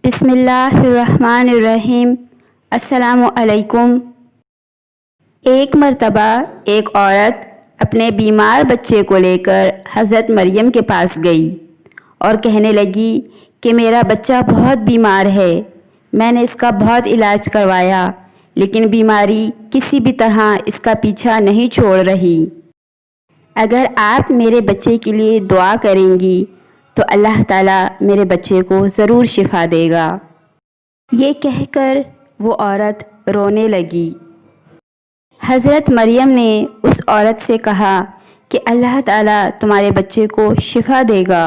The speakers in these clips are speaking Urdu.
بسم اللہ الرحمن الرحیم۔ السلام علیکم۔ ایک مرتبہ ایک عورت اپنے بیمار بچے کو لے کر حضرت مریم کے پاس گئی اور کہنے لگی کہ میرا بچہ بہت بیمار ہے، میں نے اس کا بہت علاج کروایا لیکن بیماری کسی بھی طرح اس کا پیچھا نہیں چھوڑ رہی۔ اگر آپ میرے بچے کے لیے دعا کریں گی تو اللہ تعالیٰ میرے بچے کو ضرور شفا دے گا۔ یہ کہہ کر وہ عورت رونے لگی۔ حضرت مریم نے اس عورت سے کہا کہ اللہ تعالیٰ تمہارے بچے کو شفا دے گا۔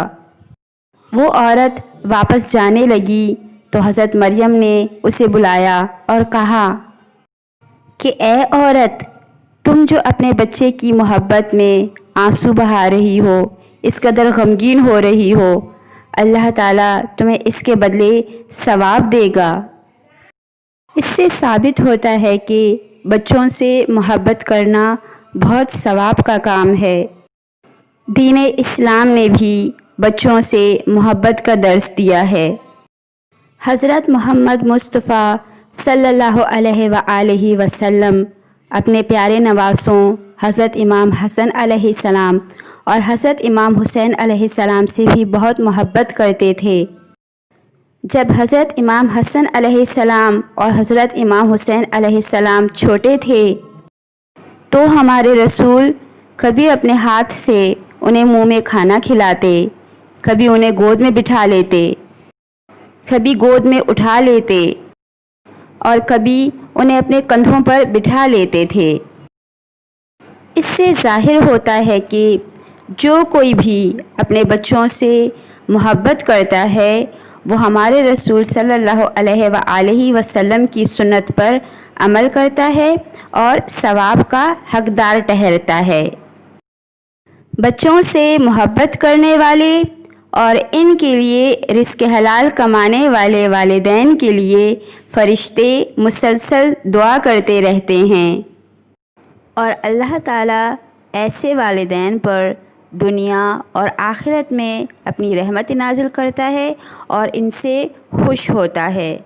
وہ عورت واپس جانے لگی تو حضرت مریم نے اسے بلایا اور کہا کہ اے عورت، تم جو اپنے بچے کی محبت میں آنسو بہا رہی ہو، اس قدر غمگین ہو رہی ہو، اللہ تعالیٰ تمہیں اس کے بدلے ثواب دے گا۔ اس سے ثابت ہوتا ہے کہ بچوں سے محبت کرنا بہت ثواب کا کام ہے۔ دین اسلام نے بھی بچوں سے محبت کا درس دیا ہے۔ حضرت محمد مصطفیٰ صلی اللہ علیہ وآلہ وسلم اپنے پیارے نواسوں حضرت امام حسن علیہ السلام اور حضرت امام حسین علیہ السلام سے بھی بہت محبت کرتے تھے۔ جب حضرت امام حسن علیہ السلام اور حضرت امام حسین علیہ السلام چھوٹے تھے تو ہمارے رسول کبھی اپنے ہاتھ سے انہیں منہ میں کھانا کھلاتے، کبھی انہیں گود میں بٹھا لیتے، کبھی گود میں اٹھا لیتے اور کبھی انہیں اپنے کندھوں پر بٹھا لیتے تھے۔ اس سے ظاہر ہوتا ہے کہ جو کوئی بھی اپنے بچوں سے محبت کرتا ہے وہ ہمارے رسول صلی اللہ علیہ وآلہ وسلم کی سنت پر عمل کرتا ہے اور ثواب کا حقدار ٹھہرتا ہے۔ بچوں سے محبت کرنے والے اور ان کے لیے رزق حلال کمانے والے والدین کے لیے فرشتے مسلسل دعا کرتے رہتے ہیں، اور اللہ تعالیٰ ایسے والدین پر دنیا اور آخرت میں اپنی رحمت نازل کرتا ہے اور ان سے خوش ہوتا ہے۔